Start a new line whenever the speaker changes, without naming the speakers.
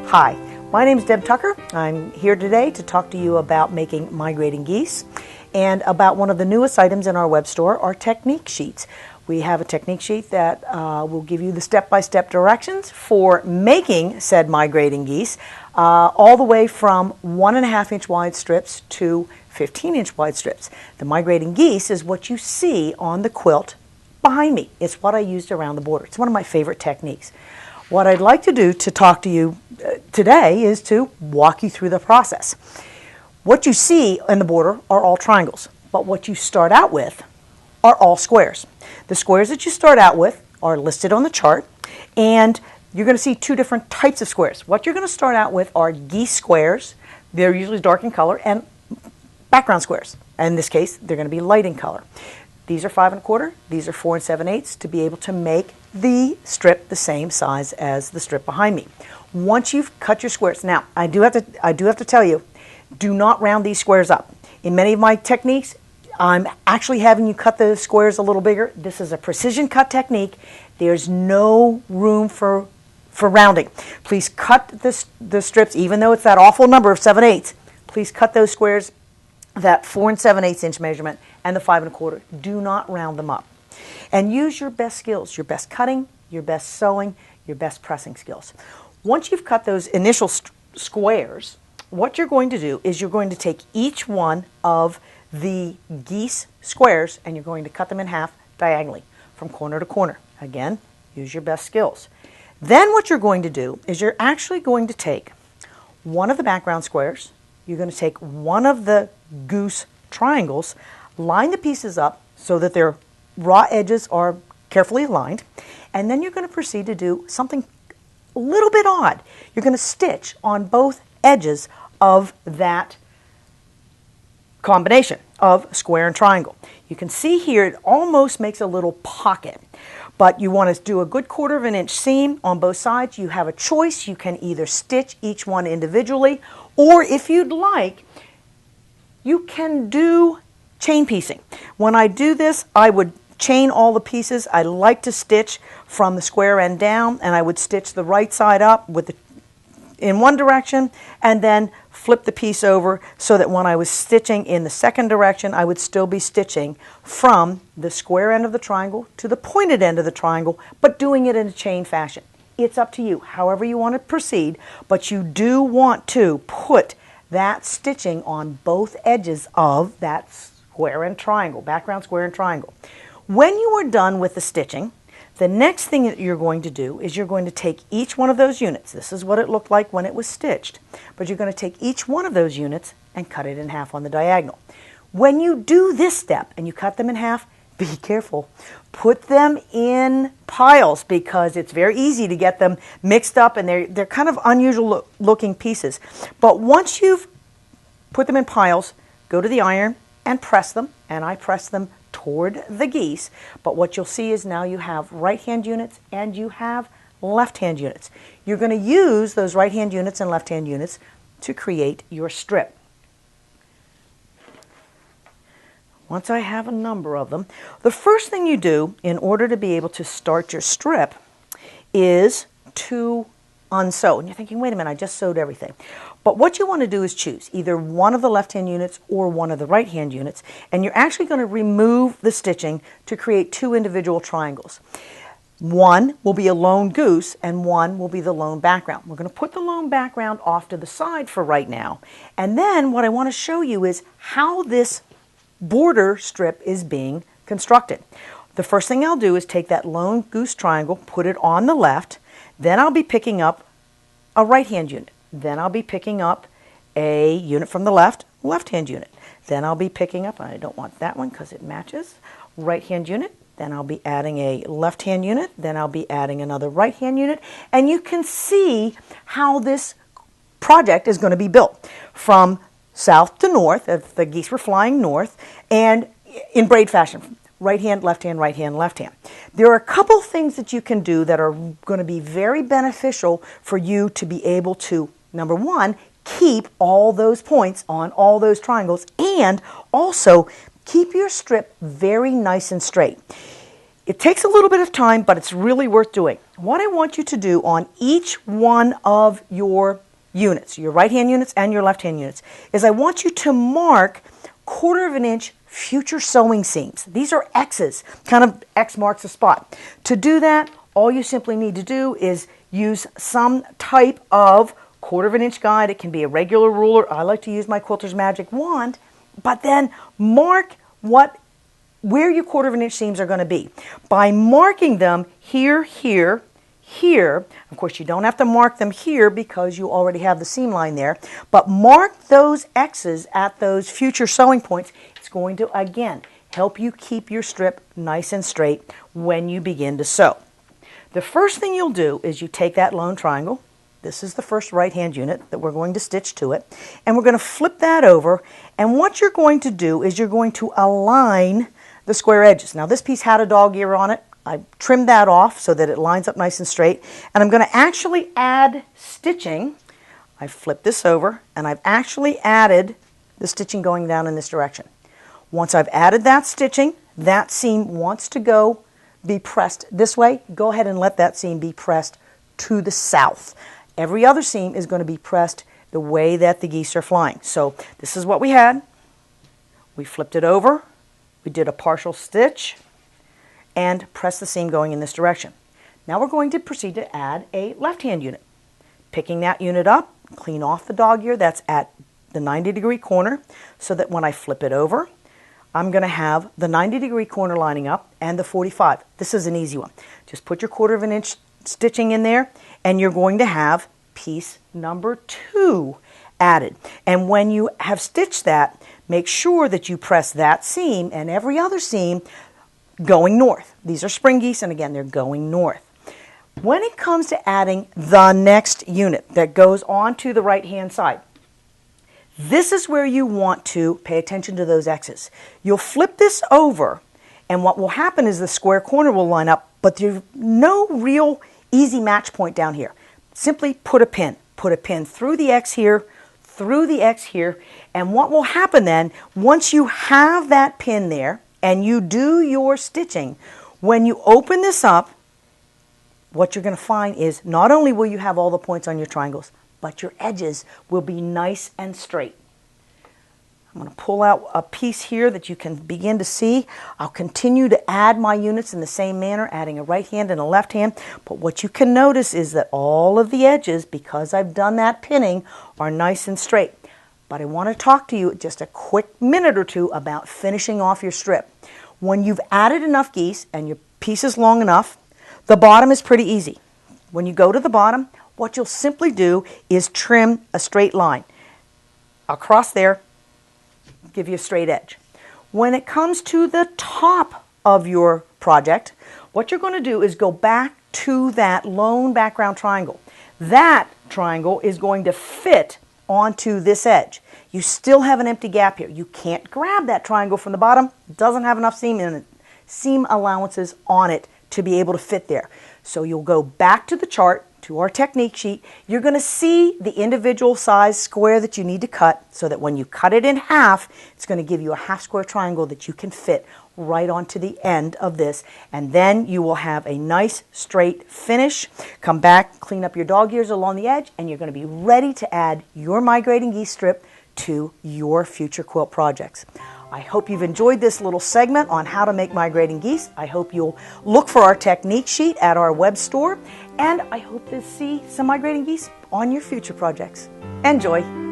Hi, my name is Deb Tucker. I'm here today to talk to you about making migrating geese and about one of the newest items in our web store, our technique sheets. We have a technique sheet that will give you the step-by-step directions for making said migrating geese, all the way from 1.5-inch wide strips to 15-inch wide strips. The migrating geese is what you see on the quilt behind me. It's what I used around the border. It's one of my favorite techniques. What I'd like to do to talk to you today is to walk you through the process. What you see in the border are all triangles, but what you start out with are all squares. The squares that you start out with are listed on the chart, and you're going to see two different types of squares. What you're going to start out with are geese squares. They're usually dark in color, and background squares. In this case, they're going to be light in color. These are 5 1/4, these are 4 7/8 to be able to make the strip the same size as the strip behind me. Once you've cut your squares, now I do have to tell you, do not round these squares up. In many of my techniques, I'm actually having you cut the squares a little bigger. This is a precision cut technique. There's no room for rounding. Please cut the strips, even though it's that awful number of 7/8. Please cut those squares that 4 7/8 inch measurement and the 5 1/4. Do not round them up. And use your best skills, your best cutting, your best sewing, your best pressing skills. Once you've cut those initial squares, what you're going to do is you're going to take each one of the geese squares and you're going to cut them in half diagonally from corner to corner. Again, use your best skills. Then what you're going to do is you're actually going to take one of the background squares, you're going to take one of the goose triangles, line the pieces up so that their raw edges are carefully aligned, and then you're going to proceed to do something a little bit odd. You're going to stitch on both edges of that combination of square and triangle. You can see here it almost makes a little pocket, but you want to do a good 1/4 inch seam on both sides. You have a choice. You can either stitch each one individually, or if you'd like, you can do chain piecing. When I do this, I would chain all the pieces. I like to stitch from the square end down, and I would stitch the right side up in one direction and then flip the piece over so that when I was stitching in the second direction, I would still be stitching from the square end of the triangle to the pointed end of the triangle, but doing it in a chain fashion. It's up to you, however you want to proceed, but you do want to put that stitching on both edges of that square and triangle, background square and triangle. When you are done with the stitching, the next thing that you're going to do is you're going to take each one of those units. This is what it looked like when it was stitched, but you're going to take each one of those units and cut it in half on the diagonal. When you do this step and you cut them in half, be careful. Put them in piles because it's very easy to get them mixed up, and they're kind of unusual looking pieces. But once you've put them in piles, go to the iron and press them, and I press them toward the geese. But what you'll see is now you have right-hand units and you have left-hand units. You're going to use those right-hand units and left-hand units to create your strip. Once I have a number of them, the first thing you do in order to be able to start your strip is to unsew. And you're thinking, wait a minute, I just sewed everything. But what you want to do is choose either one of the left-hand units or one of the right-hand units, and you're actually going to remove the stitching to create two individual triangles. One will be a lone goose and one will be the lone background. We're going to put the lone background off to the side for right now. And then what I want to show you is how this border strip is being constructed. The first thing I'll do is take that lone goose triangle, put it on the left, then I'll be picking up a right-hand unit. Then I'll be picking up a unit from the left-hand unit. Then I'll be picking up, I don't want that one because it matches, right-hand unit. Then I'll be adding a left-hand unit. Then I'll be adding another right-hand unit. And you can see how this project is going to be built from south to north, if the geese were flying north, and in braid fashion. Right hand, left hand, right hand, left hand. There are a couple things that you can do that are going to be very beneficial for you to be able to, number one, keep all those points on all those triangles, and also keep your strip very nice and straight. It takes a little bit of time, but it's really worth doing. What I want you to do on each one of your units, your right-hand units and your left-hand units, is I want you to mark 1/4 of an inch future sewing seams. These are X's, kind of X marks a spot. To do that, all you simply need to do is use some type of 1/4 of an inch guide. It can be a regular ruler. I like to use my Quilter's Magic Wand, but then mark where your 1/4 of an inch seams are going to be. By marking them here, here, here, of course you don't have to mark them here because you already have the seam line there, but mark those X's at those future sewing points. It's going to, again, help you keep your strip nice and straight when you begin to sew. The first thing you'll do is you take that lone triangle. This is the first right-hand unit that we're going to stitch to it, and we're going to flip that over, and what you're going to do is you're going to align the square edges. Now this piece had a dog ear on it. I trimmed that off so that it lines up nice and straight, and I'm going to actually add stitching. I flipped this over, and I've actually added the stitching going down in this direction. Once I've added that stitching, that seam wants to be pressed this way. Go ahead and let that seam be pressed to the south. Every other seam is going to be pressed the way that the geese are flying. So this is what we had. We flipped it over. We did a partial stitch and press the seam going in this direction. Now we're going to proceed to add a left-hand unit. Picking that unit up, clean off the dog ear that's at the 90-degree corner so that when I flip it over, I'm going to have the 90-degree corner lining up and the 45. This is an easy one. Just put your 1/4 of an inch stitching in there and you're going to have piece number 2 added. And when you have stitched that, make sure that you press that seam and every other seam going north. These are spring geese, and again, they're going north. When it comes to adding the next unit that goes on to the right-hand side, this is where you want to pay attention to those X's. You'll flip this over, and what will happen is the square corner will line up, but there's no real easy match point down here. Simply put a pin. Put a pin through the X here, through the X here, and what will happen then, once you have that pin there, and you do your stitching, when you open this up, what you're going to find is not only will you have all the points on your triangles, but your edges will be nice and straight. I'm going to pull out a piece here that you can begin to see. I'll continue to add my units in the same manner, adding a right hand and a left hand, but what you can notice is that all of the edges, because I've done that pinning, are nice and straight. But I want to talk to you just a quick minute or two about finishing off your strip. When you've added enough geese and your piece is long enough, the bottom is pretty easy. When you go to the bottom, what you'll simply do is trim a straight line. Across there, give you a straight edge. When it comes to the top of your project, what you're going to do is go back to that lone background triangle. That triangle is going to fit onto this edge. You still have an empty gap here. You can't grab that triangle from the bottom. It doesn't have enough seam allowances on it to be able to fit there. So you'll go back to the chart, to our technique sheet. You're going to see the individual size square that you need to cut so that when you cut it in half, it's going to give you a half square triangle that you can fit right onto the end of this, and then you will have a nice straight finish. Come back, clean up your dog ears along the edge, and you're going to be ready to add your Migrating Geese strip to your future quilt projects. I hope you've enjoyed this little segment on how to make Migrating Geese. I hope you'll look for our technique sheet at our web store, and I hope to see some Migrating Geese on your future projects. Enjoy!